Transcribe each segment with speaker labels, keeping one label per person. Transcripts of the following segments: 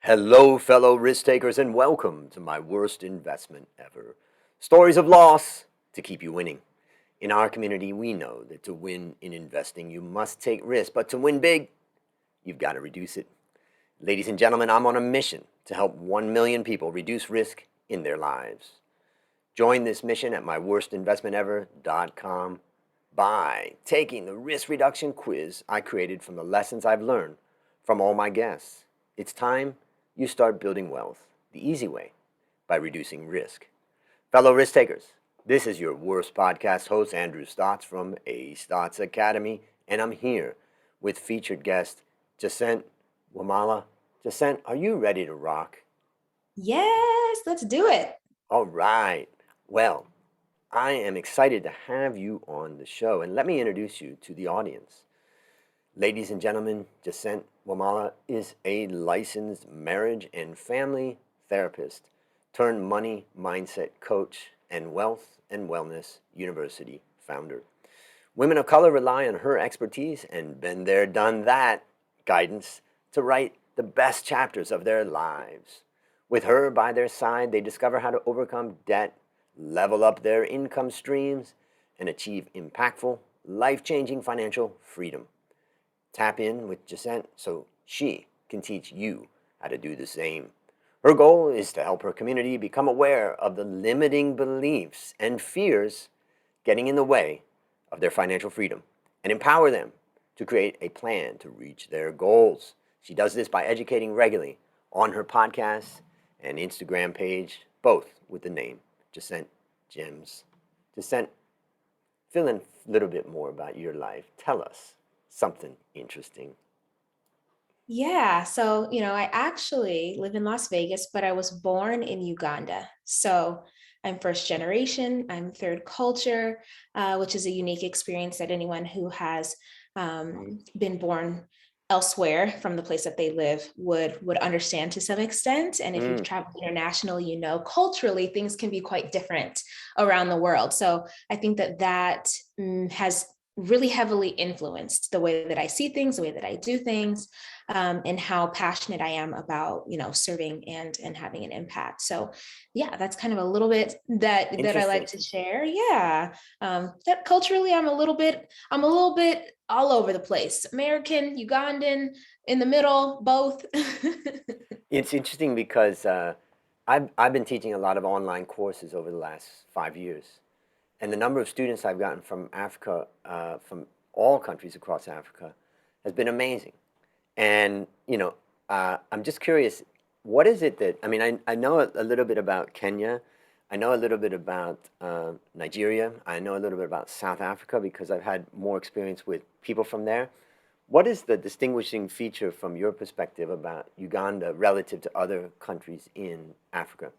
Speaker 1: Hello, fellow risk takers, and welcome to my worst investment ever. Stories of loss to keep you winning. In our community, we know that to win in investing, you must take risk, but to win big, you've got to reduce it. Ladies and gentlemen, I'm on a mission to help 1 million people reduce risk in their lives. Join this mission at myworstinvestmentever.com by taking the risk reduction quiz I created from the lessons I've learned from all my guests. It's time you start building wealth the easy way by reducing risk. Fellow risk takers, this is your worst podcast host, Andrew Stotz from A Stotz Academy, and I'm here with featured guest Jacent Wamala. Jacent, are you ready to rock?
Speaker 2: Yes, let's do it.
Speaker 1: All right. Well, I am excited to have you on the show, and let me introduce you to the audience. Ladies and gentlemen, Jacent Wamala is a licensed marriage and family therapist turned money mindset coach and wealth and wellness university founder. Women of color rely on her expertise and been there, done that guidance to write the best chapters of their lives. With her by their side, they discover how to overcome debt, level up their income streams, and achieve impactful, life-changing financial freedom. Tap in with Jacent so she can teach you how to do the same. Her goal is to help her community become aware of the limiting beliefs and fears getting in the way of their financial freedom and empower them to create a plan to reach their goals. She does this by educating regularly on her podcast and Instagram page, both with the name Jacent Gems. Jacent, fill in a little bit more about your life. Tell us something interesting.
Speaker 2: Yeah, so I actually live in Las Vegas, but I was born in Uganda. So I'm first generation, I'm third culture, which is a unique experience that anyone who has been born elsewhere from the place that they live would understand to some extent. And if you've
Speaker 1: Mm,
Speaker 2: traveled internationally, culturally things can be quite different around the world. So I think that has really heavily influenced the way that I see things, the way that I do things, and how passionate I am about serving and having an impact. So yeah, that's kind of a little bit that I like
Speaker 1: interesting.
Speaker 2: to share. Yeah. That culturally I'm a little bit all over the place. American, Ugandan, in the middle, both.
Speaker 1: It's interesting because I've been teaching a lot of online courses over the last 5 years. And the number of students I've gotten from Africa, from all countries across Africa, has been amazing. And, I'm just curious, what is it that, I know a little bit about Kenya. I know a little bit about Nigeria. I know a little bit about South Africa because I've had more experience with people from there. What is the distinguishing feature from your perspective about Uganda relative to other countries in Africa?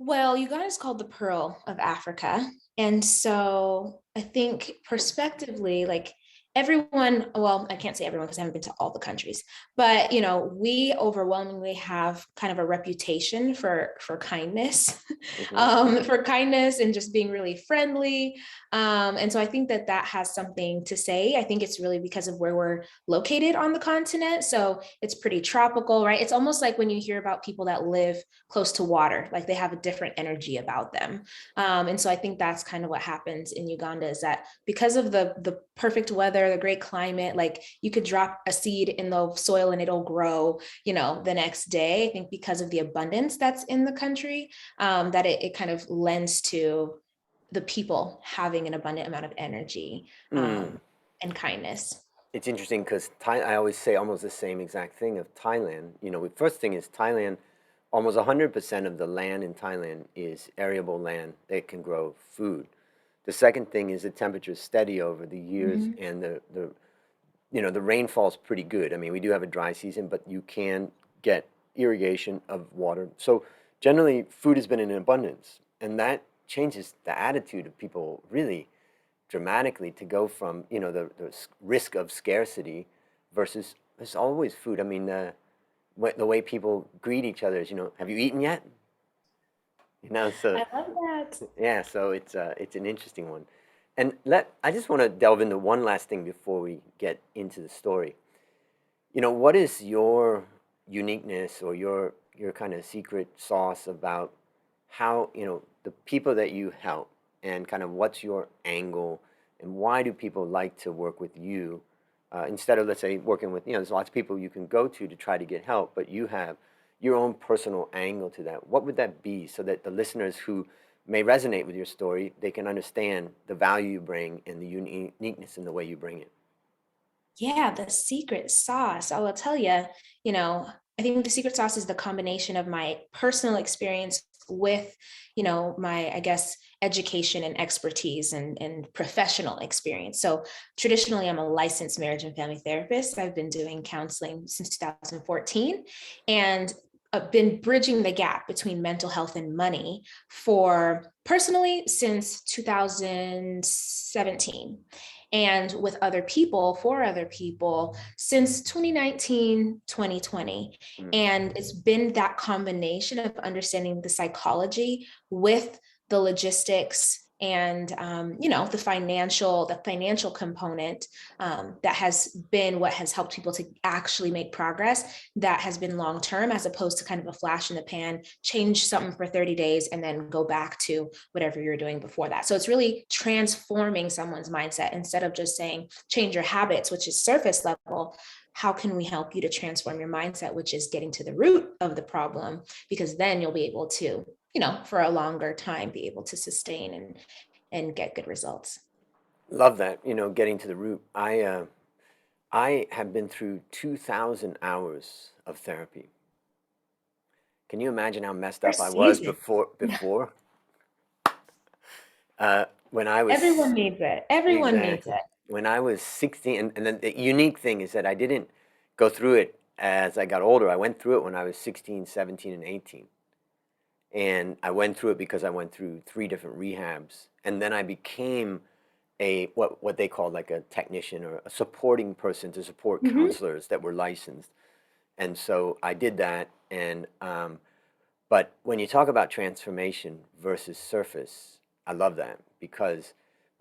Speaker 2: Well, Uganda is called the Pearl of Africa. And so I think prospectively, like everyone, well, I can't say everyone because I haven't been to all the countries, but we overwhelmingly have kind of a reputation for kindness,
Speaker 1: Hmm.
Speaker 2: for kindness and just being really friendly. And so I think that has something to say. I think it's really because of where we're located on the continent. So it's pretty tropical, right? It's almost like when you hear about people that live close to water, like they have a different energy about them. And so I think that's kind of what happens in Uganda is that because of the perfect weather, the great climate, like you could drop a seed in the soil and it'll grow the next day. I think because of the abundance that's in the country, that it kind of lends to the people having an abundant amount of energy
Speaker 1: Mm.
Speaker 2: and kindness.
Speaker 1: It's interesting because I always say almost the same exact thing of Thailand. The first thing is Thailand, almost 100% of the land in Thailand is arable land that can grow food. The second thing is the temperature is steady over the years
Speaker 2: Mhm.
Speaker 1: and the rainfall's pretty good. I mean, we do have a dry season, but you can get irrigation of water. So generally, food has been in abundance, and that changes the attitude of people really dramatically to go from the risk of scarcity versus there's always food. I mean, the way people greet each other is, have you eaten yet? So
Speaker 2: I love that.
Speaker 1: yeah, so it's an interesting one. And I just want to delve into one last thing before we get into the story. What is uniqueness or your kind of secret sauce about how, the people that you help and kind of what's your angle and why do people like to work with you instead of, let's say, working with, there's lots of people you can go to try to get help, but you have your own personal angle to that. What would that be so that the listeners who may resonate with your story, they can understand the value you bring and the uniqueness in the way you bring it?
Speaker 2: Yeah, the secret sauce. I will tell you, I think the secret sauce is the combination of my personal experience with, my, I guess, education and expertise and professional experience. So traditionally, I'm a licensed marriage and family therapist. I've been doing counseling since 2014 and I've been bridging the gap between mental health and money for personally since 2017 and with other people for other people since 2019 2020.
Speaker 1: Mm.
Speaker 2: And it's been that combination of understanding the psychology with the logistics and the financial component that has been what has helped people to actually make progress that has been long term, as opposed to kind of a flash in the pan, change something for 30 days and then go back to whatever you're doing before that. So it's really transforming someone's mindset instead of just saying change your habits, which is surface level. How can we help you to transform your mindset, which is getting to the root of the problem? Because then you'll be able to, for a longer time, be able to sustain and get good results.
Speaker 1: Love that, getting to the root. I have been through 2,000 hours of therapy. Can you imagine how messed up I
Speaker 2: First
Speaker 1: was
Speaker 2: season.
Speaker 1: before? When I was
Speaker 2: Everyone needs it. Everyone needs
Speaker 1: exactly
Speaker 2: it.
Speaker 1: when I was 16, and then the unique thing is that I didn't go through it as I got older. I went through it when I was 16, 17, and 18. And I went through it because I went through 3 different rehabs, and then I became a what they call like a technician or a supporting person to support
Speaker 2: Mhm.
Speaker 1: counselors that were licensed. And so I did that. And but when you talk about transformation versus surface, I love that because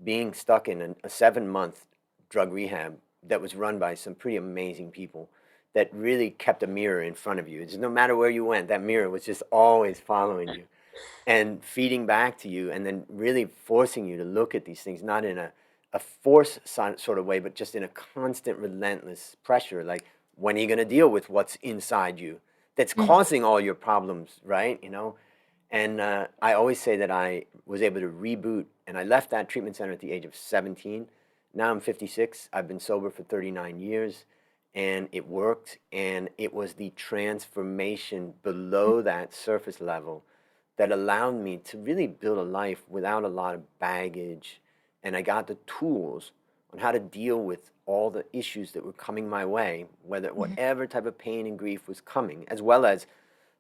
Speaker 1: being stuck in a 7-month drug rehab that was run by some pretty amazing people that really kept a mirror in front of you. Just no matter where you went, that mirror was just always following you and feeding back to you and then really forcing you to look at these things, not in a sort of way, but just in a constant, relentless pressure. Like, when are you going to deal with what's inside you that's
Speaker 2: Mhm.
Speaker 1: causing all your problems, right? And I always say that I was able to reboot, and I left that treatment center at the age of 17. Now I'm 56. I've been sober for 39 years, and it worked. And it was the transformation below that surface level that allowed me to really build a life without a lot of baggage. And I got the tools on how to deal with all the issues that were coming my way,
Speaker 2: Mhm.
Speaker 1: whatever type of pain and grief was coming, as well as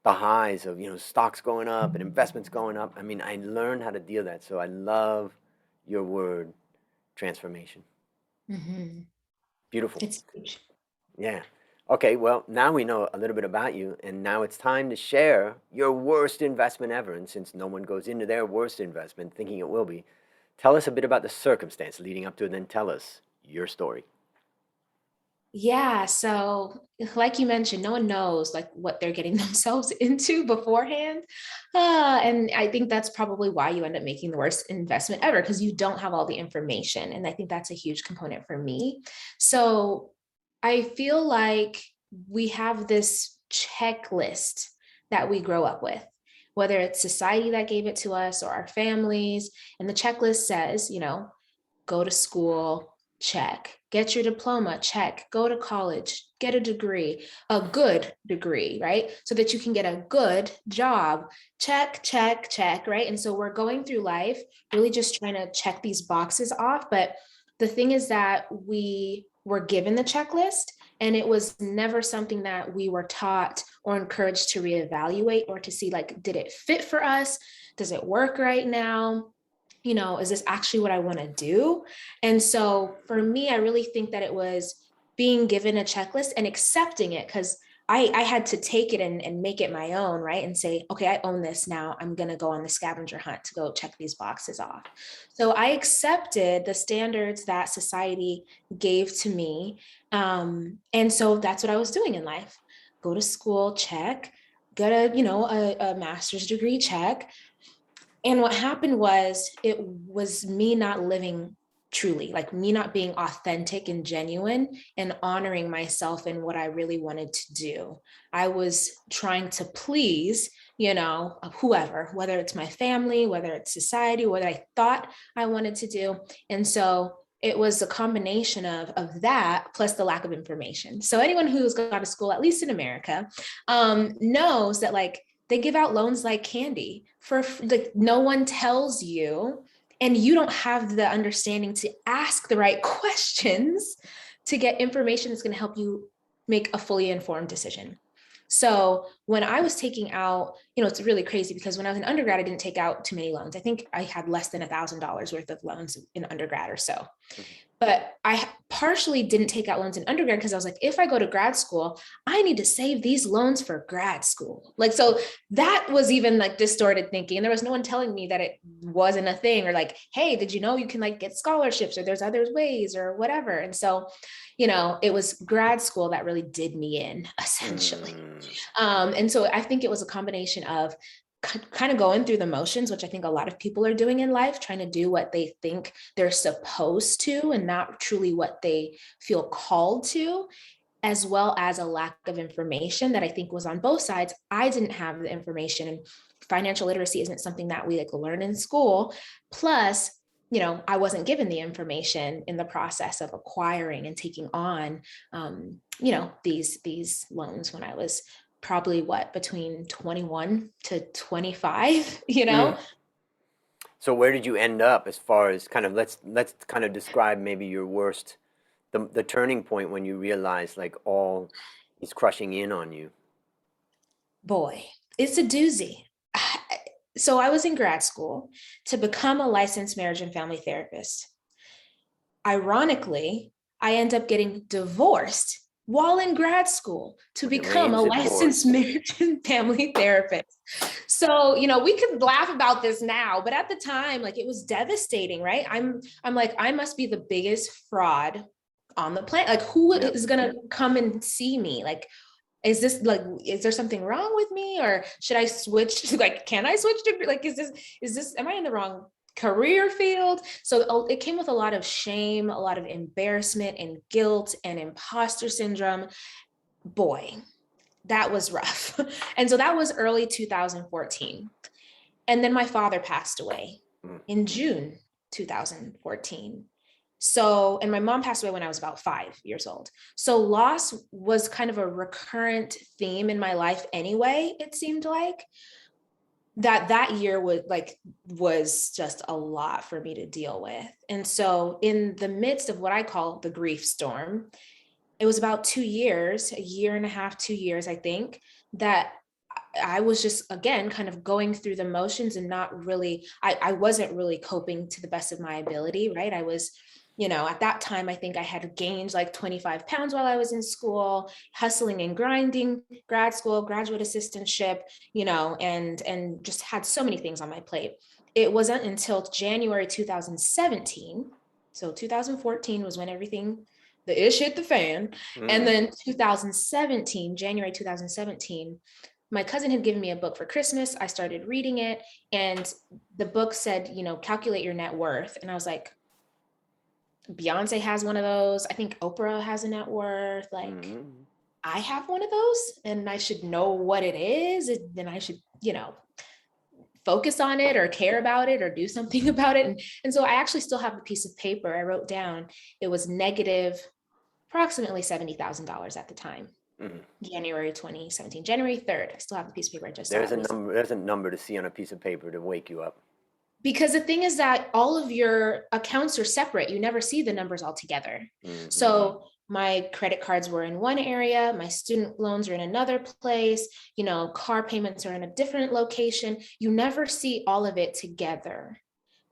Speaker 1: the highs of stocks going up and investments going up. I mean, I learned how to deal that. So I love your word, transformation.
Speaker 2: Mhm.
Speaker 1: Beautiful.
Speaker 2: It's huge.
Speaker 1: Yeah. Okay, well, now we know a little bit about you, and now it's time to share your worst investment ever. And since no one goes into their worst investment thinking it will be, tell us a bit about the circumstance leading up to it, and then tell us your story.
Speaker 2: Yeah, so like you mentioned, no one knows like what they're getting themselves into beforehand. And I think that's probably why you end up making the worst investment ever because you don't have all the information. And I think that's a huge component for me. So I feel like we have this checklist that we grow up with, whether it's society that gave it to us or our families. And the checklist says, go to school, check. Get your diploma, check. Go to college, get a degree, a good degree, right? So that you can get a good job. Check, check, check, right? And so we're going through life really just trying to check these boxes off. But the thing is that we were given the checklist and it was never something that we were taught or encouraged to reevaluate or to see like, did it fit for us? Does it work right now? Is this actually what I want to do? And so for me, I really think that it was being given a checklist and accepting it because I had to take it and make it my own, right? And say, okay, I own this now. I'm going to go on the scavenger hunt to go check these boxes off. So I accepted the standards that society gave to me. And so that's what I was doing in life. go to school, check, get a master's degree, check. And what happened was, it was me not living truly, like me not being authentic and genuine and honoring myself and what I really wanted to do. I was trying to please, whoever, whether it's my family, whether it's society, whether I thought I wanted to do. And so it was a combination of that plus the lack of information. So anyone who's gone to school, at least in America, knows that like they give out loans like candy for like, no one tells you, and you don't have the understanding to ask the right questions to get information that's going to help you make a fully informed decision. So when I was taking out, it's really crazy because when I was in undergrad, I didn't take out too many loans. I think I had less than $1,000 worth of loans in undergrad or so. But I partially didn't take out loans in undergrad because I was like, if I go to grad school, I need to save these loans for grad school. Like, so that was even like distorted thinking. And there was no one telling me that it wasn't a thing, or like, hey, did you know you can like get scholarships, or there's other ways or whatever. And so, it was grad school that really did me in, essentially. And so I think it was a combination of kind of going through the motions, which I think a lot of people are doing in life, trying to do what they think they're supposed to and not truly what they feel called to, as well as a lack of information that I think was on both sides. I didn't have the information, and financial literacy isn't something that we like learn in school. Plus, I wasn't given the information in the process of acquiring and taking on, these loans when I was probably between 21 to 25,
Speaker 1: So where did you end up as far as kind of, let's kind of describe maybe your worst, the turning point when you realized like all is crushing in on you?
Speaker 2: Boy, it's a doozy. So I was in grad school to become a licensed marriage and family therapist. Ironically, I end up getting divorced while in grad school to become a licensed marriage and family therapist. So, we could laugh about this now, but at the time, like, it was devastating, right? I'm like, I must be the biggest fraud on the planet. Like, who is going to come and see me? Like, is there something wrong with me, or should I switch? Like, can I switch to, like, is this, am I in the wrong career field? So it came with a lot of shame, a lot of embarrassment and guilt and imposter syndrome. Boy, that was rough. And so that was early 2014. And then my father passed away in June 2014. So, and my mom passed away when I was about 5 years old. So loss was kind of a recurrent theme in my life anyway, it seemed like. That year was just a lot for me to deal with. And so in the midst of what I call the grief storm, it was about 2 years, a year and a half, 2 years, I think, that I was just, again, kind of going through the motions and not really, I wasn't really coping to the best of my ability, right? I was, at that time, I think I had gained like 25 pounds while I was in school, hustling and grinding, grad school, graduate assistantship, and just had so many things on my plate. It wasn't until January 2017. So 2014 was when the ish hit the fan. And then 2017, January 2017, my cousin had given me a book for Christmas. I started reading it, and the book said, calculate your net worth. And I was like, Beyonce has one of those. I think Oprah has a net worth. Like, I have one of those, and I should know what it is. And then I should, focus on it or care about it or do something about it. And so I actually still have the piece of paper I wrote down. It was negative approximately $70,000 at the time. January 2017, January 3rd. I still have the piece of paper I just
Speaker 1: There's a number to see on a piece of paper to wake you up.
Speaker 2: Because the thing is that all of your accounts are separate. You never see the numbers all together. So my credit cards were in one area, my student loans are in another place, car payments are in a different location. You never see all of it together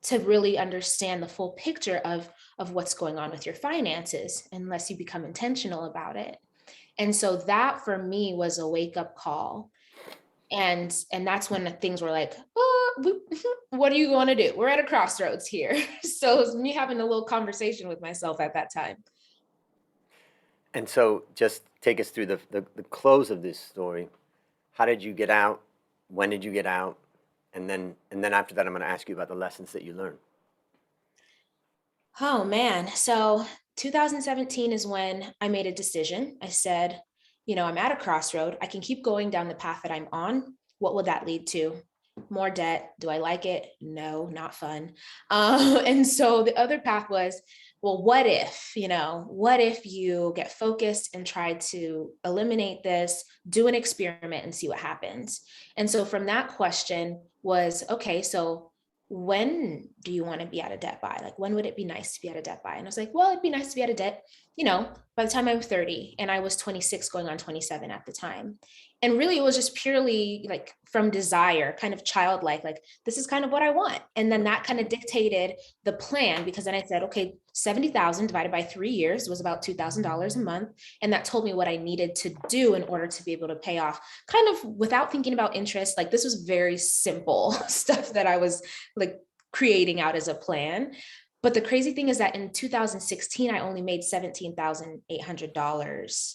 Speaker 2: to really understand the full picture of what's going on with your finances, unless you become intentional about it. And so that for me was a wake-up call. And that's when things were like, what are you going to do? We're at a crossroads here. So it was me having a little conversation with myself at that time.
Speaker 1: And so just take us through the close of this story. How did you get out? When did you get out? And then after that, I'm going to ask you about the lessons that you learned.
Speaker 2: Oh man. So 2017 is when I made a decision. I said, I'm at a crossroad. I can keep going down the path that I'm on. What would that lead to? More debt. Do I like it? No, not fun. And so the other path was, well, what if you get focused and try to eliminate this, do an experiment and see what happens? And so from that question was, okay, so when do you want to be out of debt by? Like, when would it be nice to be out of debt by? And I was like, well, it'd be nice to be out of debt, by the time I'm 30, and I was 26 going on 27 at the time. And really, it was just purely like from desire, kind of childlike, like, this is kind of what I want. And then that kind of dictated the plan, because then I said, okay, 70,000 divided by 3 years was about $2,000 a month. And that told me what I needed to do in order to be able to pay off, kind of without thinking about interest. Like, this was very simple stuff that I was like creating out as a plan. But the crazy thing is that in 2016, I only made $17,800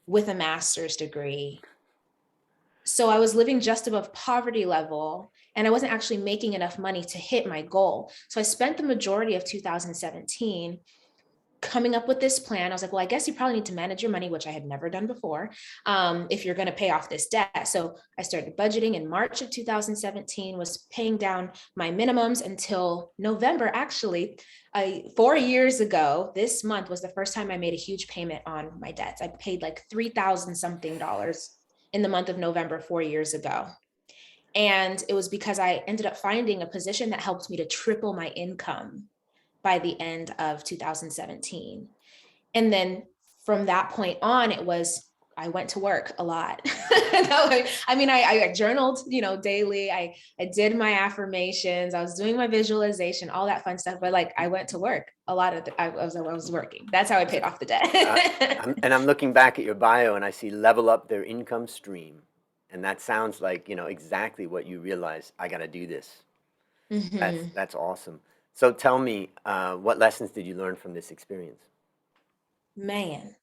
Speaker 2: with a master's degree. So I was living just above poverty level, and I wasn't actually making enough money to hit my goal. So I spent the majority of 2017 coming up with this plan. I was like, well, I guess you probably need to manage your money, which I had never done before, if you're going to pay off this debt. So I started budgeting in March of 2017, was paying down my minimums until November. Actually, 4 years ago, this month was the first time I made a huge payment on my debts. I paid like $3,000 something in the month of November 4 years ago. And it was because I ended up finding a position that helped me to triple my income by the end of 2017. And then from that point on, I went to work a lot. I journaled, daily. I did my affirmations. I was doing my visualization, all that fun stuff. But like, I went to work a lot of. I was working. That's how I paid off the debt.
Speaker 1: I'm looking back at your bio and I see level up their income stream. And that sounds like, exactly what you realize. I got to do this.
Speaker 2: Mm-hmm.
Speaker 1: That's awesome. So tell me, what lessons did you learn from this experience?
Speaker 2: Man,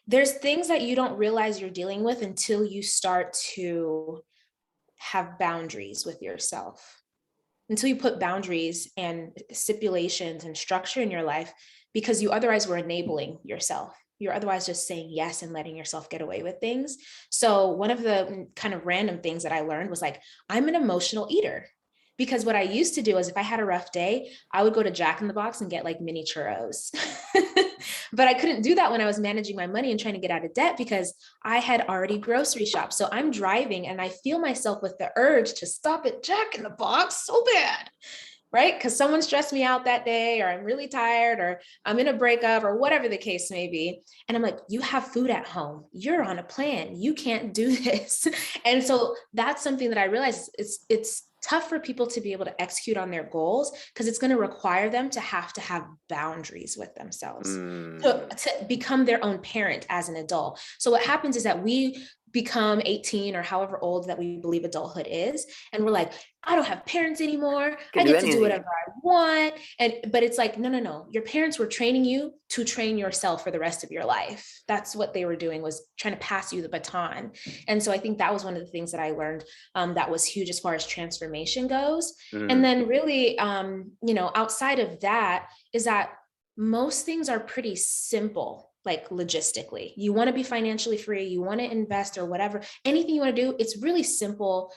Speaker 2: there's things that you don't realize you're dealing with until you start to have boundaries with yourself, until you put boundaries and stipulations and structure in your life, because you otherwise were enabling yourself. You're otherwise just saying yes and letting yourself get away with things. So one of the kind of random things that I learned was like, I'm an emotional eater. Because what I used to do is if I had a rough day, I would go to Jack in the Box and get like mini churros. But I couldn't do that when I was managing my money and trying to get out of debt because I had already grocery shopped. So I'm driving and I feel myself with the urge to stop at Jack in the Box so bad, right? Because someone stressed me out that day, or I'm really tired, or I'm in a breakup, or whatever the case may be. And I'm like, you have food at home. You're on a plan. You can't do this. And so that's something that I realized it's tough for people to be able to execute on their goals because it's going to require them to have boundaries with themselves to become their own parent as an adult. So what happens is that we become 18 or however old that we believe adulthood is, and we're like, I don't have parents anymore.
Speaker 1: Can
Speaker 2: I
Speaker 1: do
Speaker 2: get to do
Speaker 1: anything.
Speaker 2: whatever I want. But it's like, no. Your parents were training you to train yourself for the rest of your life. That's what they were doing, was trying to pass you the baton. And so I think that was one of the things that I learned that was huge as far as transformation goes. And then really, outside of that is that most things are pretty simple. Like logistically, you want to be financially free, you want to invest or whatever, anything you want to do, it's really simple,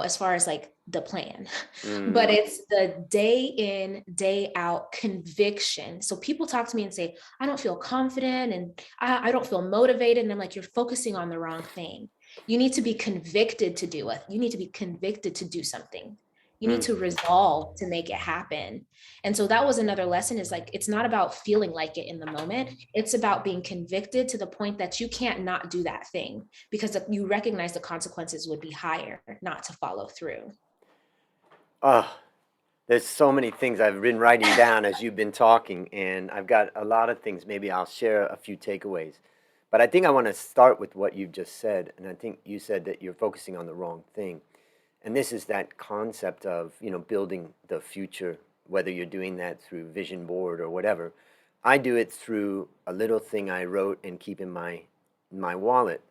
Speaker 2: as far as like the plan, but it's the day in, day out conviction. So people talk to me and say, I don't feel confident and I don't feel motivated. And I'm like, you're focusing on the wrong thing. You need to be convicted to do it. You need to be convicted to do something. You need to resolve to make it happen. And so that was another lesson, is like, it's not about feeling like it in the moment. It's about being convicted to the point that you can't not do that thing because you recognize the consequences would be higher not to follow through.
Speaker 1: Oh, there's so many things I've been writing down as you've been talking, and I've got a lot of things. Maybe I'll share a few takeaways. But I think I want to start with what you've just said, and I think you said that you're focusing on the wrong thing. And this is that concept of, building the future, whether you're doing that through vision board or whatever. I do it through a little thing I wrote and keep in my wallet.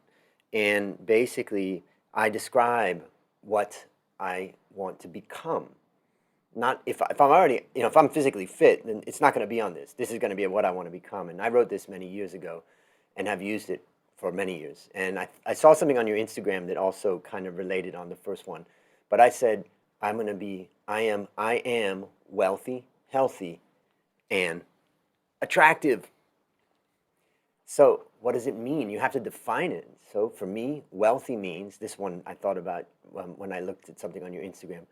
Speaker 1: And basically, I describe what I want to become. Not if I'm already, if I'm physically fit, then it's not going to be on this. This is going to be what I want to become. And I wrote this many years ago and have used it for many years. And I saw something on your Instagram that also kind of related on the first one. But I said, I am wealthy, healthy, and attractive. So what does it mean? You have to define it. So for me, wealthy means, this one I thought about when I looked at something on your Instagram,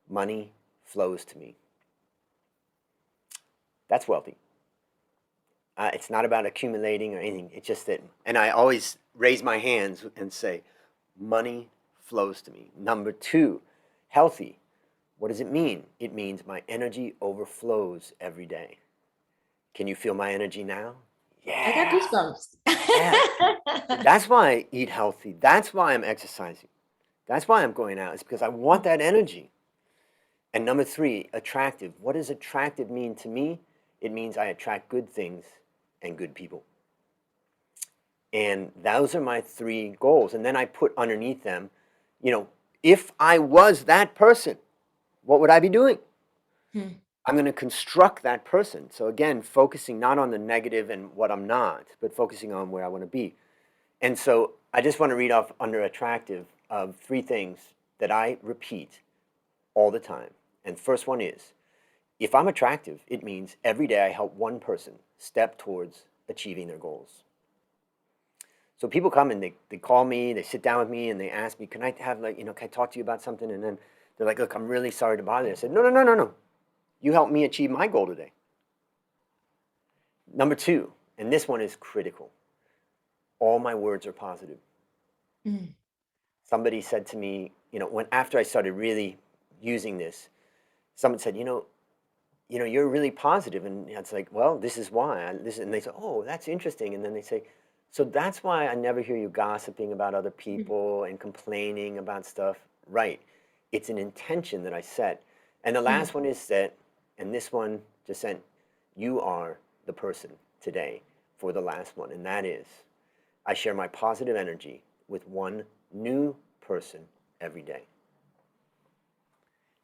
Speaker 1: money flows to me. That's wealthy. It's not about accumulating or anything. It's just that, and I always raise my hands and say, money flows to me. Number two, healthy. What does it mean? It means my energy overflows every day. Can you feel my energy now?
Speaker 2: I got
Speaker 1: Yeah.
Speaker 2: goosebumps.
Speaker 1: Yeah. That's why I eat healthy. That's why I'm exercising. That's why I'm going out. It's because I want that energy. And number three, attractive. What does attractive mean to me? It means I attract good things and good people. And those are my three goals. And then I put underneath them, if I was that person, what would I be doing? I'm going to construct that person. So again, focusing not on the negative and what I'm not, but focusing on where I want to be. And so I just want to read off under attractive of three things that I repeat all the time. And first one is, if I'm attractive, it means every day I help one person step towards achieving their goals. So people come and they call me, they sit down with me and they ask me, can I have can I talk to you about something? And then they're like, look, I'm really sorry to bother you. I said, no, no, no, no, no. You helped me achieve my goal today. Number two, and this one is critical. All my words are positive. Somebody said to me, after I started really using this, someone said, you're really positive. And it's like, well, this is why. And they say, oh, that's interesting. And then they say, so that's why I never hear you gossiping about other people and complaining about stuff. Right. It's an intention that I set. And the last one is that, and this one, Jacent, you are the person today for the last one. And that is, I share my positive energy with one new person every day.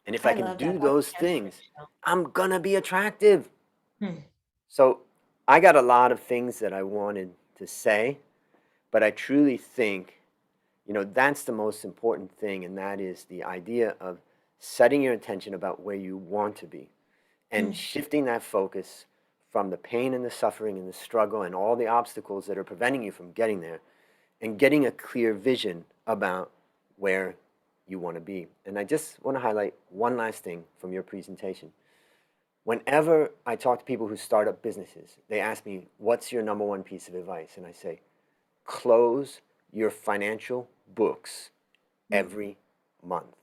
Speaker 1: And if I can do those things, I'm going to be attractive. So I got a lot of things that I wanted to say, but I truly think, that's the most important thing. And that is the idea of setting your intention about where you want to be and shifting that focus from the pain and the suffering and the struggle and all the obstacles that are preventing you from getting there and getting a clear vision about where you want to be. And I just want to highlight one last thing from your presentation. Whenever I talk to people who start up businesses, they ask me, what's your number one piece of advice? And I say, close your financial books every month.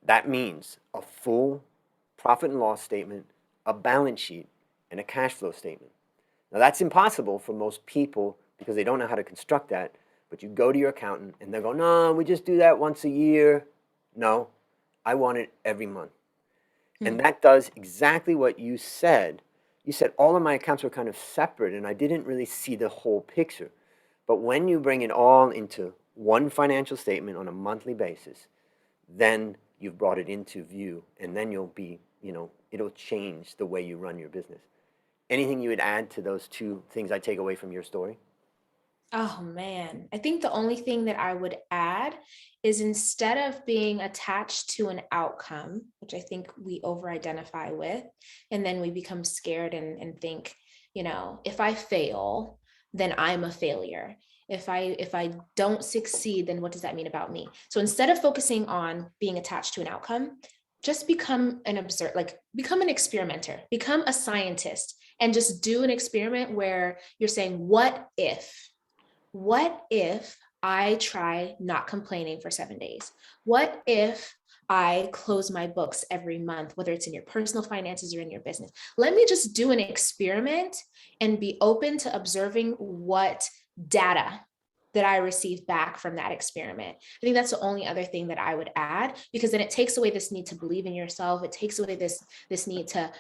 Speaker 1: That means a full profit and loss statement, a balance sheet, and a cash flow statement. Now that's impossible for most people because they don't know how to construct that. But you go to your accountant and they'll go, no, we just do that once a year. No, I want it every month. And that does exactly what you said. You said all of my accounts were kind of separate and I didn't really see the whole picture. But when you bring it all into one financial statement on a monthly basis, then you've brought it into view and then you'll be, it'll change the way you run your business. Anything you would add to those two things I take away from your story?
Speaker 2: Oh man, I think the only thing that I would add is instead of being attached to an outcome, which I think we over-identify with, and then we become scared and think, if I fail, then I'm a failure. If I don't succeed, then what does that mean about me? So instead of focusing on being attached to an outcome, just become an observer, become an experimenter, become a scientist, and just do an experiment where you're saying, what if I try not complaining for 7 days? What if I close my books every month, whether it's in your personal finances or in your business? Let me just do an experiment and be open to observing what data that I receive back from that experiment. I think that's the only other thing that I would add, because then it takes away this need to believe in yourself. It takes away this need to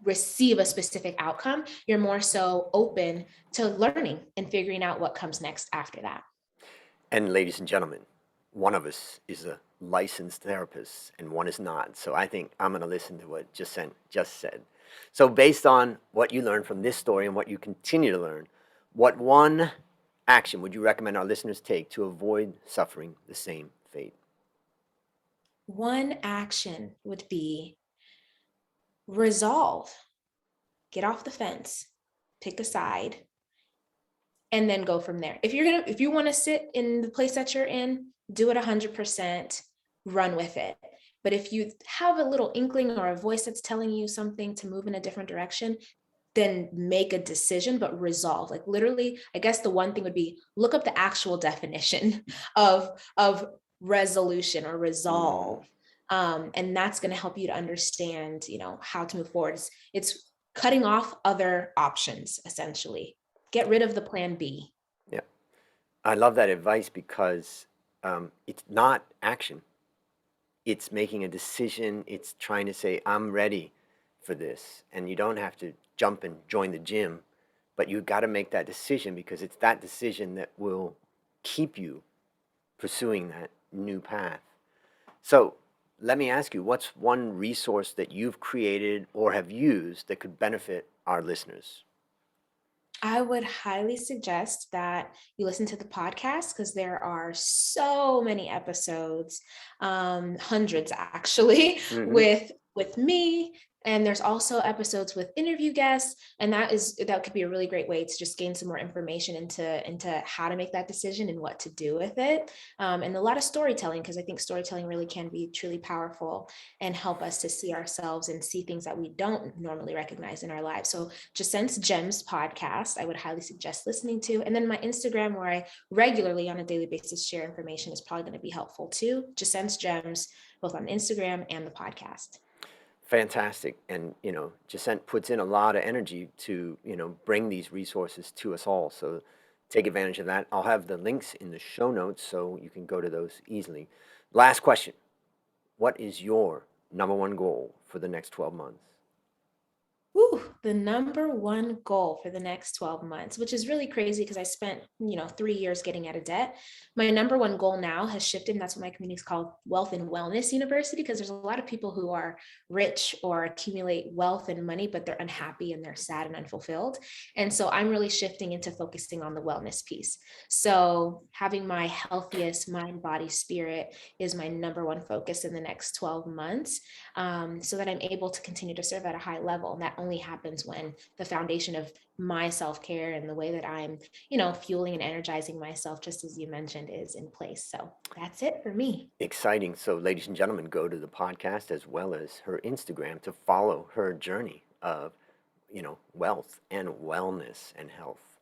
Speaker 2: receive a specific outcome. You're more so open to learning and figuring out what comes next after that.
Speaker 1: And ladies and gentlemen, one of us is a licensed therapist and one is not. So I think I'm going to listen to what Jacent just said. So based on what you learned from this story and what you continue to learn, what one action would you recommend our listeners take to avoid suffering the same fate?
Speaker 2: One action would be resolve, get off the fence, pick a side, and then go from there. If you want to sit in the place that you're in, do it 100%, run with it. But if you have a little inkling or a voice that's telling you something to move in a different direction, then make a decision, but resolve. Like literally, I guess the one thing would be look up the actual definition of resolution or resolve. And that's going to help you to understand, how to move forward. It's cutting off other options, essentially. Get rid of the plan B.
Speaker 1: Yeah. I love that advice because it's not action. It's making a decision. It's trying to say, I'm ready for this. And you don't have to jump and join the gym, but you got to make that decision because it's that decision that will keep you pursuing that new path. So let me ask you, what's one resource that you've created or have used that could benefit our listeners?
Speaker 2: I would highly suggest that you listen to the podcast because there are so many episodes, hundreds actually,
Speaker 1: Mm-hmm.
Speaker 2: with me. And there's also episodes with interview guests, and that could be a really great way to just gain some more information into how to make that decision and what to do with it. And a lot of storytelling, because I think storytelling really can be truly powerful and help us to see ourselves and see things that we don't normally recognize in our lives. So Jacent's Gems podcast, I would highly suggest listening to. And then my Instagram, where I regularly on a daily basis share information, is probably going to be helpful too. Jacent's Gems, both on Instagram and the podcast.
Speaker 1: Fantastic. And, Jacent puts in a lot of energy to, bring these resources to us all. So take advantage of that. I'll have the links in the show notes so you can go to those easily. Last question. What is your number one goal for the next 12 months?
Speaker 2: The number one goal for the next 12 months, which is really crazy because I spent, 3 years getting out of debt. My number one goal now has shifted. And that's what my community is called Wealth and Wellness University, because there's a lot of people who are rich or accumulate wealth and money, but they're unhappy and they're sad and unfulfilled. And so I'm really shifting into focusing on the wellness piece. So having my healthiest mind, body, spirit is my number one focus in the next 12 months, so that I'm able to continue to serve at a high level. And that only happens when the foundation of my self-care and the way that I'm, fueling and energizing myself, just as you mentioned, is in place. So that's it for me.
Speaker 1: Exciting. So, ladies and gentlemen, go to the podcast as well as her Instagram to follow her journey of, wealth and wellness and health.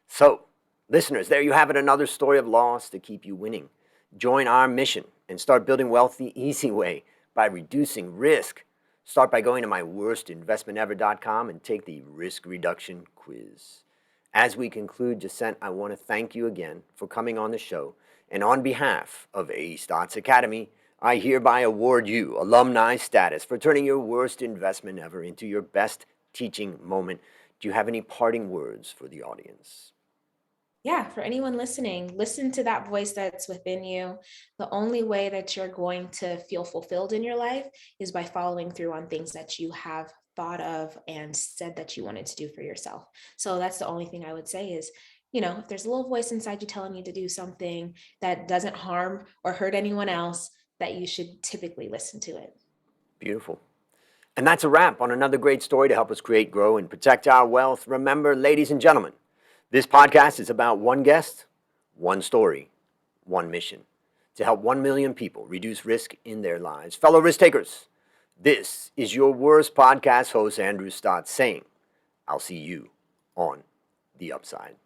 Speaker 1: So, listeners, there you have it, another story of loss to keep you winning. Join our mission and start building wealth the easy way by reducing risk. Start by going to myworstinvestmentever.com and take the risk reduction quiz. As we conclude, Jacent, I want to thank you again for coming on the show. And on behalf of A. Stotz Academy, I hereby award you alumni status for turning your worst investment ever into your best teaching moment. Do you have any parting words for the audience?
Speaker 2: Yeah, for anyone listening, listen to that voice that's within you. The only way that you're going to feel fulfilled in your life is by following through on things that you have thought of and said that you wanted to do for yourself. So that's the only thing I would say is, if there's a little voice inside you telling you to do something that doesn't harm or hurt anyone else, that you should typically listen to it.
Speaker 1: Beautiful. And that's a wrap on another great story to help us create, grow, and protect our wealth. Remember, ladies and gentlemen, this podcast is about one guest, one story, one mission to help 1 million people reduce risk in their lives. Fellow risk takers, this is your worst podcast host, Andrew Stotz, saying, I'll see you on the upside.